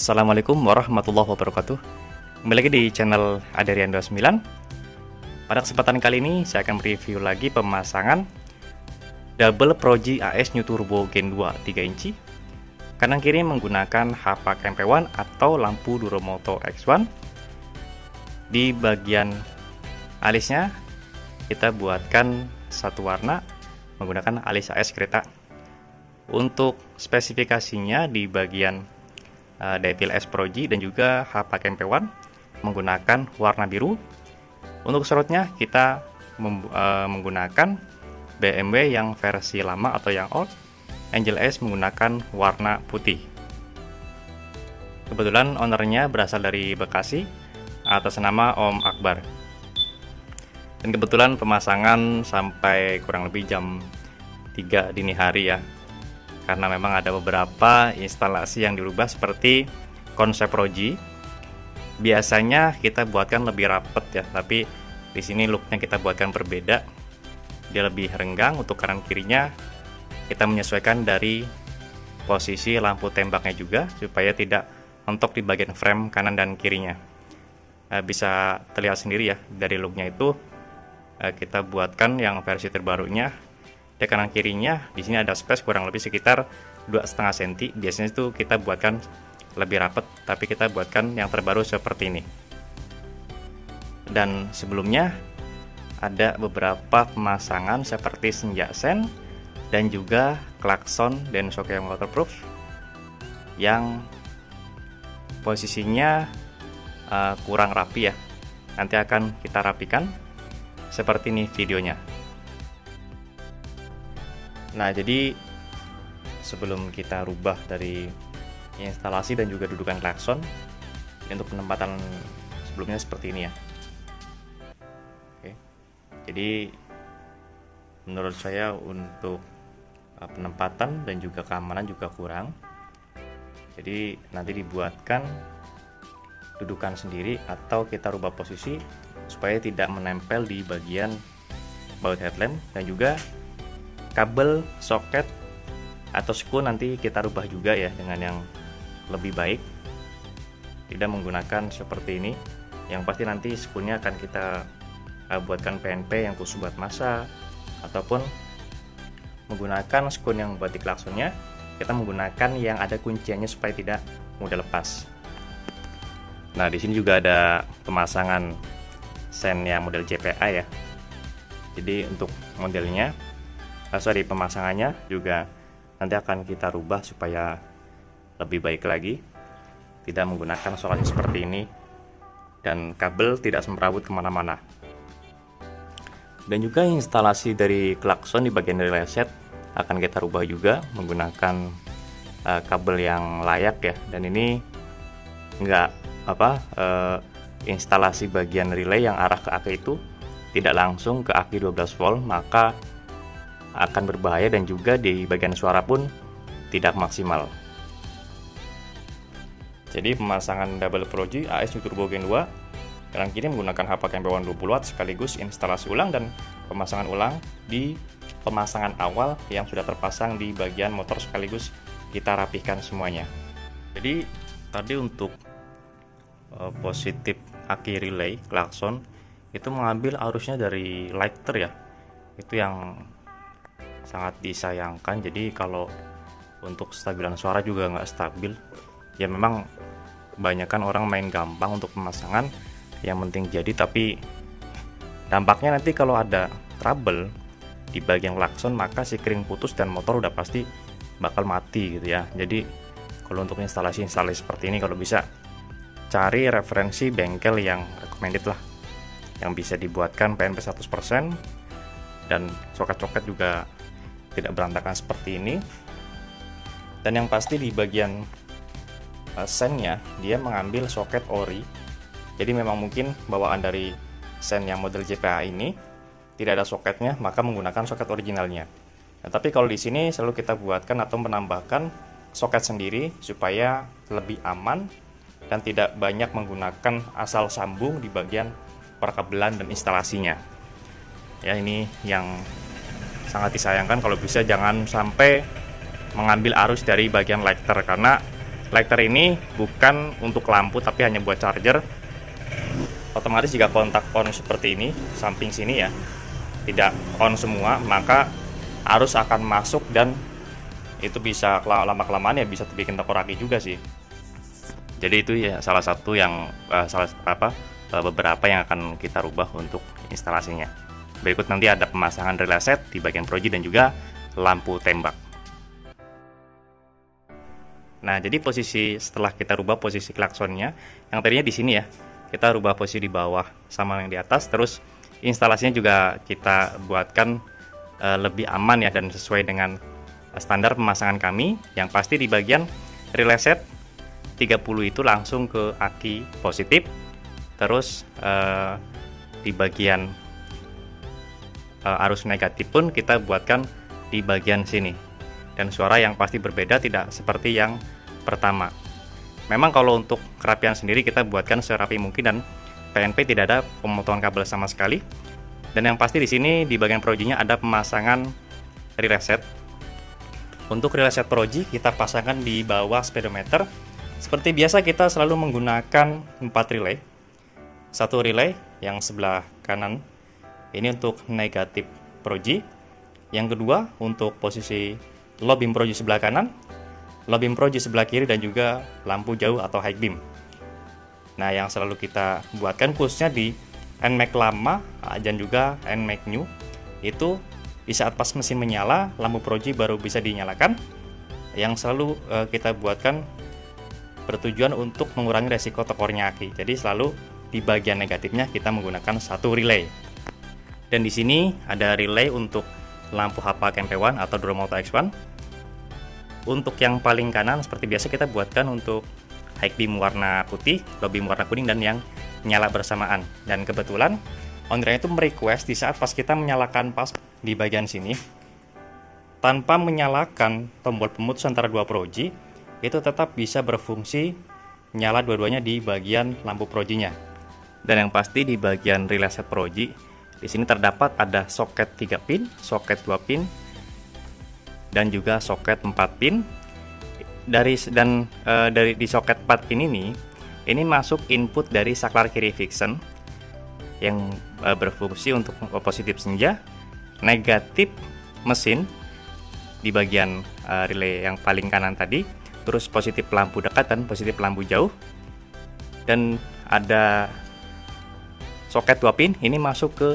Assalamualaikum warahmatullahi wabarakatuh. Kembali lagi di channel Aderian 29. Pada kesempatan kali ini saya akan review lagi pemasangan Double Proji AS New Turbo Gen 2 3 inci. Kanan kiri menggunakan Hapak MP1 atau lampu Duromoto X1. Di bagian alisnya kita buatkan satu warna menggunakan alis AS kereta. Untuk spesifikasinya di bagian detail S Proji dan juga Hapak MP1 menggunakan warna biru. Untuk serutnya kita menggunakan BMW yang versi lama atau yang old. Angel S menggunakan warna putih. Kebetulan ownernya berasal dari Bekasi atas nama Om Akbar. Dan kebetulan pemasangan sampai kurang lebih jam 3 dini hari ya. Karena memang ada beberapa instalasi yang dirubah seperti konsep Proji. Biasanya kita buatkan lebih rapet ya, tapi di sini looknya kita buatkan berbeda. Dia lebih renggang. Untuk kanan kirinya kita menyesuaikan dari posisi lampu tembaknya juga supaya tidak mentok di bagian frame kanan dan kirinya. Bisa terlihat sendiri ya dari looknya itu. Kita buatkan yang versi terbarunya. Di kanan kirinya di sini ada space kurang lebih sekitar 2,5 cm. Biasanya itu kita buatkan lebih rapat, tapi kita buatkan yang terbaru seperti ini. Dan sebelumnya ada beberapa pemasangan seperti senja sen dan juga klakson dan shock yang waterproof yang posisinya kurang rapi ya. Nanti akan kita rapikan seperti ini videonya. Nah, jadi sebelum kita rubah dari instalasi dan juga dudukan klakson, untuk penempatan sebelumnya seperti ini ya. Oke. Jadi menurut saya untuk penempatan dan juga keamanan juga kurang. Jadi nanti dibuatkan dudukan sendiri atau kita rubah posisi supaya tidak menempel di bagian baut headlamp, dan juga kabel soket atau skru nanti kita rubah juga ya dengan yang lebih baik, tidak menggunakan seperti ini. Yang pasti nanti skrunya akan kita buatkan PNP yang khusus buat masa, ataupun menggunakan skru yang buat di klaksonnya kita menggunakan yang ada kunciannya supaya tidak mudah lepas. Nah, di sini juga ada pemasangan sen yang model JPA ya. Jadi untuk modelnya pemasangannya juga nanti akan kita rubah supaya lebih baik lagi, tidak menggunakan solasi seperti ini, dan kabel tidak semrawut kemana-mana. Dan juga instalasi dari klakson di bagian relay set akan kita rubah juga menggunakan kabel yang layak ya. Dan ini enggak instalasi bagian relay yang arah ke aki itu tidak langsung ke aki 12 volt, maka akan berbahaya dan juga di bagian suara pun tidak maksimal. Jadi pemasangan Double Proji AS New Turbo Gen 2 kanan kiri menggunakan Hapak MP1 20 watt sekaligus instalasi ulang dan pemasangan ulang di pemasangan awal yang sudah terpasang di bagian motor sekaligus kita rapihkan semuanya. Jadi tadi untuk positif aki relay klakson itu mengambil arusnya dari lighter ya. Itu yang sangat disayangkan. Jadi kalau untuk stabilan suara juga nggak stabil ya. Memang kebanyakan orang main gampang untuk pemasangan, yang penting jadi, tapi dampaknya nanti kalau ada trouble di bagian klakson maka si kring putus dan motor udah pasti bakal mati gitu ya. Jadi kalau untuk instalasi seperti ini, kalau bisa cari referensi bengkel yang recommended lah, yang bisa dibuatkan PNP 100% dan soket-soket juga tidak berantakan seperti ini. Dan yang pasti di bagian sennya dia mengambil soket ori. Jadi memang mungkin bawaan dari sen yang model JPA ini tidak ada soketnya, maka menggunakan soket originalnya. Nah, tapi kalau di sini selalu kita buatkan atau menambahkan soket sendiri supaya lebih aman dan tidak banyak menggunakan asal sambung di bagian perkabelan dan instalasinya. Ya, ini yang sangat disayangkan. Kalau bisa jangan sampai mengambil arus dari bagian lighter, karena lighter ini bukan untuk lampu tapi hanya buat charger. Otomatis jika kontak on seperti ini, samping sini ya, tidak on semua, maka arus akan masuk dan itu bisa lama-kelamaan ya bisa bikin tengkorak juga sih. Jadi itu ya salah satu yang beberapa yang akan kita rubah untuk instalasinya. Berikut nanti ada pemasangan relay set di bagian proji dan juga lampu tembak. Nah, jadi posisi setelah kita rubah posisi klaksonnya, yang tadinya di sini ya, kita rubah posisi di bawah sama yang di atas, terus instalasinya juga kita buatkan lebih aman ya dan sesuai dengan standar pemasangan kami. Yang pasti di bagian relay set 30 itu langsung ke aki positif, terus di bagian arus negatif pun kita buatkan di bagian sini, dan suara yang pasti berbeda, tidak seperti yang pertama. Memang kalau untuk kerapian sendiri kita buatkan serapi mungkin dan PNP tidak ada pemotongan kabel sama sekali. Dan yang pasti di sini di bagian projinya ada pemasangan relay set. Untuk relay set proji kita pasangkan di bawah speedometer. Seperti biasa kita selalu menggunakan 4 relay. Satu relay yang sebelah kanan ini untuk negatif proji. Yang kedua untuk posisi low beam proji sebelah kanan, low beam proji sebelah kiri, dan juga lampu jauh atau high beam. Nah, yang selalu kita buatkan khususnya di NMAX lama dan juga NMAX new, itu di saat pas mesin menyala, lampu proji baru bisa dinyalakan. Yang selalu kita buatkan bertujuan untuk mengurangi resiko tekornya aki. Jadi selalu di bagian negatifnya kita menggunakan satu relay. Dan di sini ada relay untuk lampu HPA KMP1 atau Duromoto X1. Untuk yang paling kanan seperti biasa kita buatkan untuk high beam warna putih, low beam warna kuning, dan yang nyala bersamaan. Dan kebetulan owner itu merequest di saat pas kita menyalakan pas di bagian sini, tanpa menyalakan tombol pemutus antara dua proji, itu tetap bisa berfungsi nyala dua-duanya di bagian lampu projinya. Dan yang pasti di bagian relay set proji, di sini terdapat ada soket 3 pin, soket 2 pin, dan juga soket 4 pin. Dari di soket 4 pin ini masuk input dari saklar kiri Vixen yang berfungsi untuk positif senja, negatif mesin di bagian relay yang paling kanan tadi, terus positif lampu dekat dan positif lampu jauh. Dan ada soket 2 pin ini masuk ke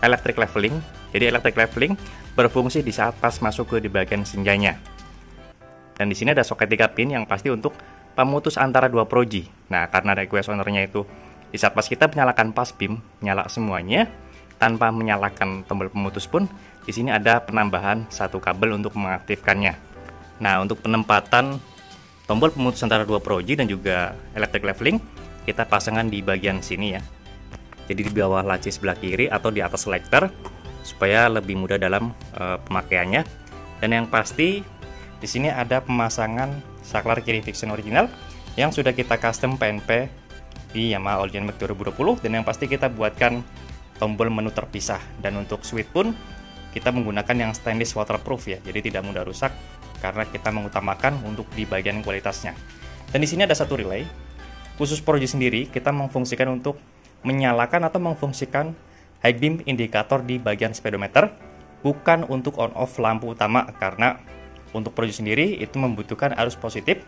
electric leveling. Jadi electric leveling berfungsi di saat pas masuk ke di bagian senjanya. Dan di sini ada soket 3 pin yang pasti untuk pemutus antara dua proji. Nah, karena request ownernya itu di saat pas kita menyalakan pas beam, nyala semuanya tanpa menyalakan tombol pemutus pun, di sini ada penambahan satu kabel untuk mengaktifkannya. Nah, untuk penempatan tombol pemutus antara dua proji dan juga electric leveling kita pasangkan di bagian sini ya. Jadi di bawah laci sebelah kiri atau di atas selector supaya lebih mudah dalam pemakaiannya. Dan yang pasti di sini ada pemasangan saklar kiri Vixen original yang sudah kita custom PNP di Yamaha All Gen Max 2020, dan yang pasti kita buatkan tombol menu terpisah. Dan untuk switch pun kita menggunakan yang stainless waterproof ya, jadi tidak mudah rusak karena kita mengutamakan untuk di bagian kualitasnya. Dan di sini ada satu relay khusus proji sendiri, kita memfungsikan untuk menyalakan atau memfungsikan high beam indikator di bagian speedometer, bukan untuk on off lampu utama, karena untuk proji sendiri itu membutuhkan arus positif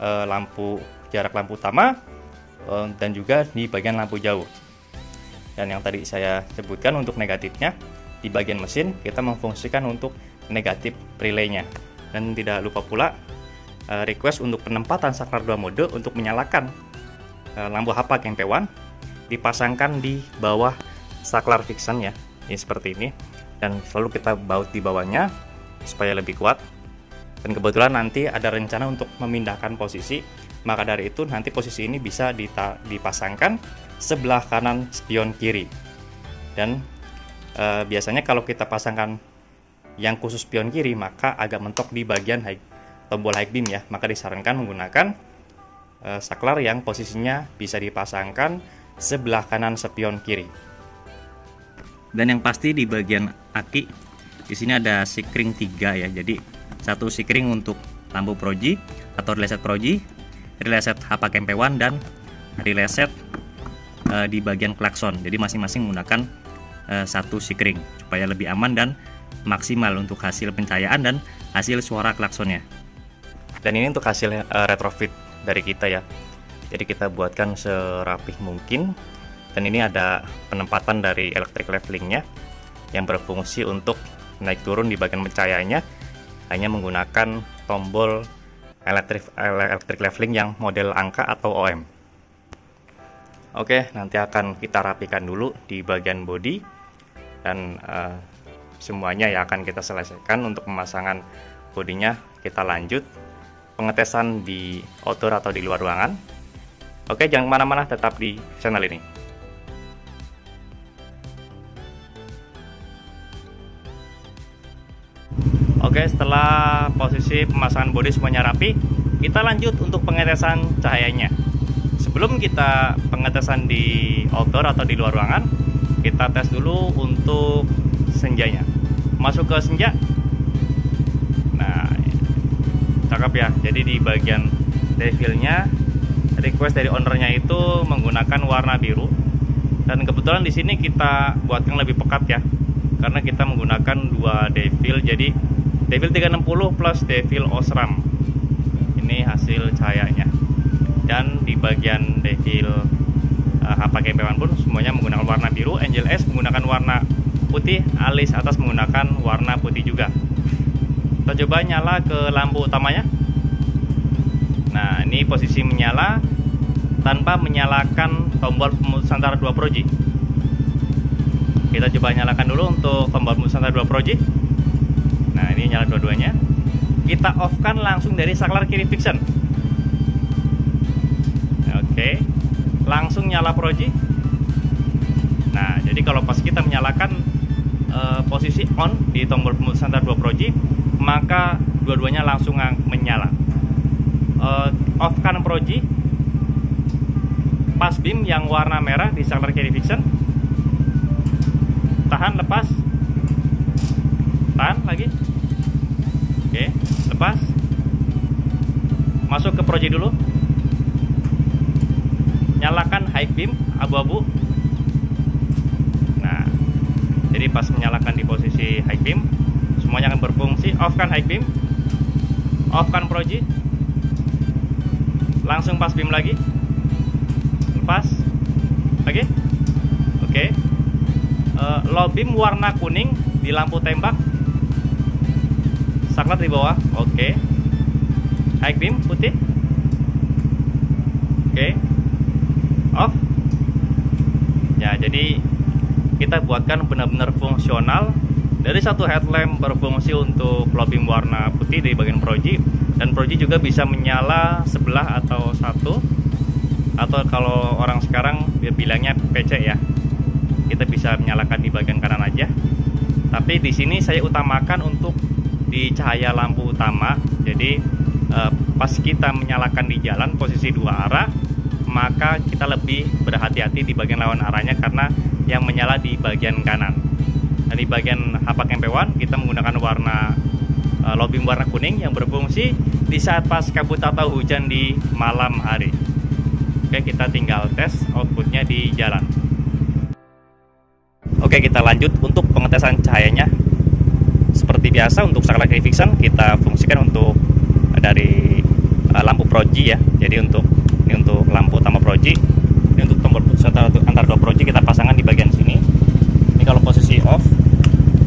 lampu jarak lampu utama dan juga di bagian lampu jauh. Dan yang tadi saya sebutkan untuk negatifnya di bagian mesin kita memfungsikan untuk negatif relaynya. Dan tidak lupa pula request untuk penempatan saklar 2 mode untuk menyalakan lampu HPA KMP1 dipasangkan di bawah saklar Vixen ya, ini seperti ini, dan selalu kita baut di bawahnya supaya lebih kuat. Dan kebetulan nanti ada rencana untuk memindahkan posisi, maka dari itu nanti posisi ini bisa dipasangkan sebelah kanan spion kiri. Dan biasanya kalau kita pasangkan yang khusus spion kiri maka agak mentok di bagian tombol high beam ya, maka disarankan menggunakan saklar yang posisinya bisa dipasangkan sebelah kanan spion kiri. Dan yang pasti di bagian aki di sini ada sikring 3 ya, jadi satu sikring untuk lampu proji atau relay set proji, relay set HPA KMP1, dan relay set di bagian klakson. Jadi masing-masing menggunakan satu sikring supaya lebih aman dan maksimal untuk hasil pencahayaan dan hasil suara klaksonnya. Dan ini untuk hasil retrofit dari kita ya. Jadi kita buatkan serapih mungkin. Dan ini ada penempatan dari electric levelingnya yang berfungsi untuk naik turun di bagian pencahayaannya hanya menggunakan tombol electric leveling yang model angka atau OM. Oke, nanti akan kita rapikan dulu di bagian bodi dan semuanya ya akan kita selesaikan. Untuk pemasangan bodinya kita lanjut pengetesan di outdoor atau di luar ruangan. Oke, jangan kemana-mana, tetap di channel ini. Oke, setelah posisi pemasangan bodi semuanya rapi, kita lanjut untuk pengetesan cahayanya. Sebelum kita pengetesan di outdoor atau di luar ruangan, kita tes dulu untuk senjanya. Masuk ke senja. Nah, cakep ya. Jadi di bagian devilnya, request dari ownernya itu menggunakan warna biru. Dan kebetulan di sini kita buatkan lebih pekat ya, karena kita menggunakan dua devil. Jadi devil 360 plus devil Osram. Ini hasil cahayanya. Dan di bagian devil HPA KMP1 pun semuanya menggunakan warna biru. Angel S menggunakan warna putih, alis atas menggunakan warna putih juga. Kita coba nyala ke lampu utamanya. Nah, ini posisi menyala tanpa menyalakan tombol pemutus antara dua proji. Kita coba nyalakan dulu untuk tombol pemutus antara dua proji. Nah, ini nyala dua-duanya. Kita off kan langsung dari saklar kiri fiction. Oke, langsung nyala proji. Nah, jadi kalau pas kita menyalakan posisi on di tombol pemutus antara dua proji, maka dua-duanya langsung menyala. Off kan proji, pas beam yang warna merah di saklar kiri fiction. Tahan, lepas, tahan lagi. Oke, lepas. Masuk ke proji dulu. Nyalakan high beam abu-abu. Nah, jadi pas menyalakan di posisi high beam, semuanya akan berfungsi. Off kan high beam, off kan proji, langsung pas beam lagi, lepas lagi. Oke. Low beam warna kuning di lampu tembak, saklar di bawah. Oke. High beam putih. Oke. Off. Ya, jadi kita buatkan benar-benar fungsional. Dari satu headlamp berfungsi untuk low beam warna putih di bagian proji, dan proji juga bisa menyala sebelah atau satu, atau kalau orang sekarang dia bilangnya PC ya, kita bisa menyalakan di bagian kanan aja. Tapi di sini saya utamakan untuk di cahaya lampu utama. Jadi pas kita menyalakan di jalan posisi dua arah, maka kita lebih berhati-hati di bagian lawan arahnya karena yang menyala di bagian kanan. Dan di bagian HPA KMP1 kita menggunakan warna low beam warna kuning yang berfungsi di saat pas kabut atau hujan di malam hari. Oke, kita tinggal tes outputnya di jalan. Oke, kita lanjut untuk pengetesan cahayanya. Seperti biasa untuk saklar kiri fiction kita fungsikan untuk dari lampu proji ya. Jadi untuk lampu utama proji, ini untuk tombol putus antara dua proji kita pasangkan di bagian sini. Ini kalau posisi off,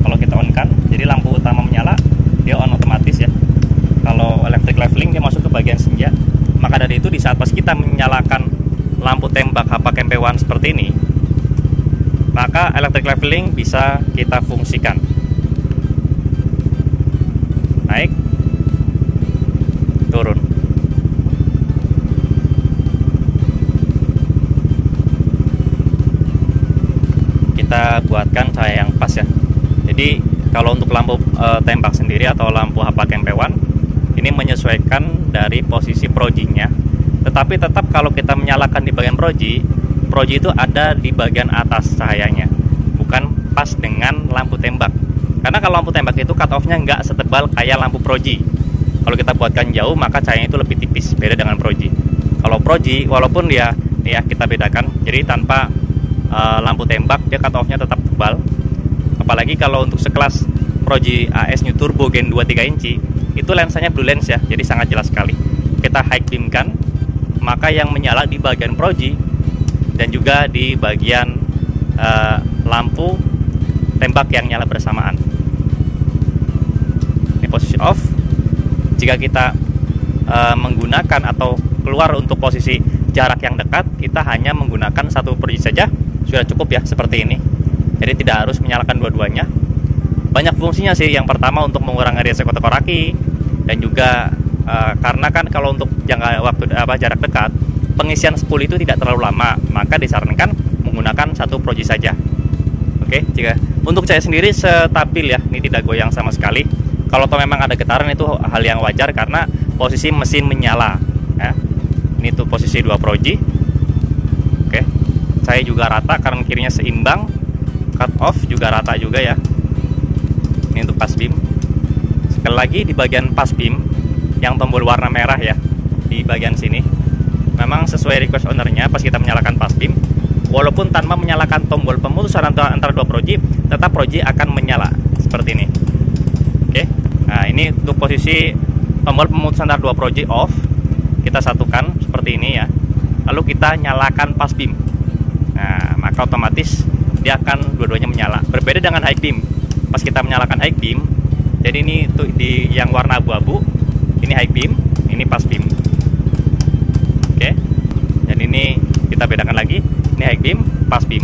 kalau kita on kan, jadi lampu utama menyala, dia on otomatis ya. Kalau electric leveling dia masuk ke bagian senja. Maka dari itu di saat pas kita menyalakan lampu tembak HPA KMP1 seperti ini, maka electric leveling bisa kita fungsikan. Naik, turun. Kita buatkan cahaya yang pas ya. Jadi kalau untuk lampu tembak sendiri atau lampu HPA KMP1 ini menyesuaikan dari posisi projinya. Tetapi tetap kalau kita menyalakan di bagian proji itu ada di bagian atas cahayanya, bukan pas dengan lampu tembak. Karena kalau lampu tembak itu cut off-nya nggak setebal kayak lampu proji. Kalau kita buatkan jauh, maka cahayanya itu lebih tipis, beda dengan Proji. Kalau Proji, walaupun dia ya kita bedakan, jadi tanpa lampu tembak, dia cut off-nya tetap tebal. Apalagi kalau untuk sekelas Proji AS New Turbo Gen 2 3 inci, itu lensanya blue lens ya, jadi sangat jelas sekali. Kita high beam kan, maka yang menyala di bagian Proji dan juga di bagian lampu tembak yang nyala bersamaan. Ini posisi off. Jika kita menggunakan atau keluar untuk posisi jarak yang dekat, kita hanya menggunakan satu Proji saja, sudah cukup ya, seperti ini. Jadi tidak harus menyalakan dua-duanya. Banyak fungsinya sih. Yang pertama untuk mengurangi resiko tekor aki, dan juga karena kan kalau untuk jarak dekat, pengisian spool itu tidak terlalu lama, maka disarankan menggunakan satu Proji saja. Oke, jika untuk cahaya sendiri stabil ya, ini tidak goyang sama sekali. Kalau memang ada getaran itu hal yang wajar karena posisi mesin menyala ya. Ini tuh posisi 2 Proji. Oke, cahaya juga rata, kanan kirinya seimbang, cut off juga rata juga ya. Ini untuk pass beam. Sekali lagi di bagian pass beam yang tombol warna merah ya, di bagian sini memang sesuai request ownernya, pas kita menyalakan pass beam, walaupun tanpa menyalakan tombol pemutusan antara 2 Proji, tetap Proji akan menyala seperti ini. Oke, nah ini untuk posisi tombol pemutusan antara 2 Proji off, kita satukan seperti ini ya, lalu kita nyalakan pass beam. Nah, maka otomatis dia akan dua-duanya menyala. Berbeda dengan high beam, pas kita menyalakan high beam, jadi ini tuh di yang warna abu-abu, ini high beam, ini pass beam. Oke, dan ini kita bedakan lagi, ini high beam, pass beam.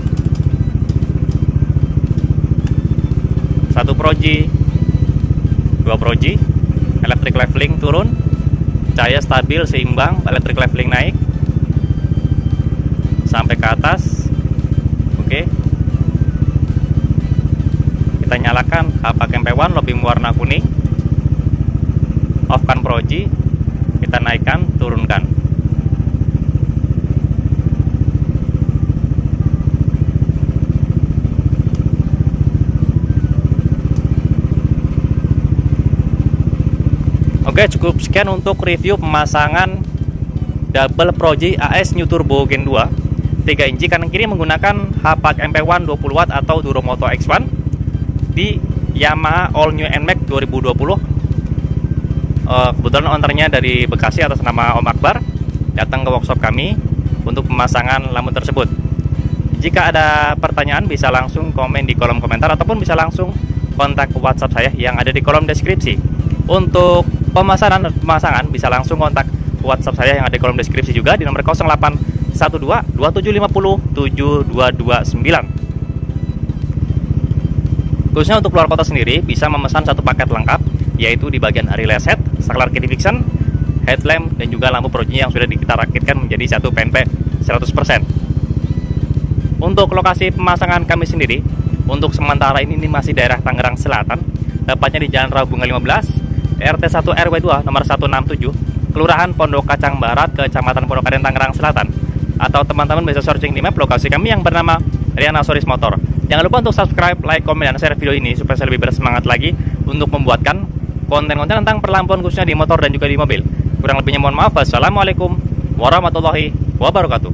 1 Proji, 2 Proji, electric leveling turun, cahaya stabil seimbang, electric leveling naik sampai ke atas. Oke, kita nyalakan HPAC MP1 low beam warna kuning, off kan Proji, kita naikkan, turunkan. Oke, cukup sekian untuk review pemasangan double Proji AS New Turbo Gen 2 3 inci kanan kiri menggunakan HPAC MP1 20W atau Duromoto X1 di Yamaha All New NMAX 2020. Kebetulan ownernya dari Bekasi atas nama Om Akbar datang ke workshop kami untuk pemasangan lampu tersebut. Jika ada pertanyaan bisa langsung komen di kolom komentar ataupun bisa langsung kontak WhatsApp saya yang ada di kolom deskripsi. Untuk pemasangan bisa langsung kontak WhatsApp saya yang ada di kolom deskripsi juga di nomor 0812 2750 7229. Khususnya untuk luar kota sendiri bisa memesan satu paket lengkap, yaitu di bagian relay set, saklar kit fiction, headlamp, dan juga lampu Proji yang sudah kita rakitkan menjadi satu PNP 100%. Untuk lokasi pemasangan kami sendiri, untuk sementara ini masih daerah Tangerang Selatan, tepatnya di Jalan Rabunga 15, RT 1 RW 2 nomor 167, Kelurahan Pondok Kacang Barat, Kecamatan Pondok Aren, Tangerang Selatan. Atau teman-teman bisa searching di map lokasi kami yang bernama Riana Soris Motor. Jangan lupa untuk subscribe, like, komen, dan share video ini supaya saya lebih bersemangat lagi untuk membuatkan konten-konten tentang perlampuan khususnya di motor dan juga di mobil. Kurang lebihnya mohon maaf. Wassalamualaikum warahmatullahi wabarakatuh.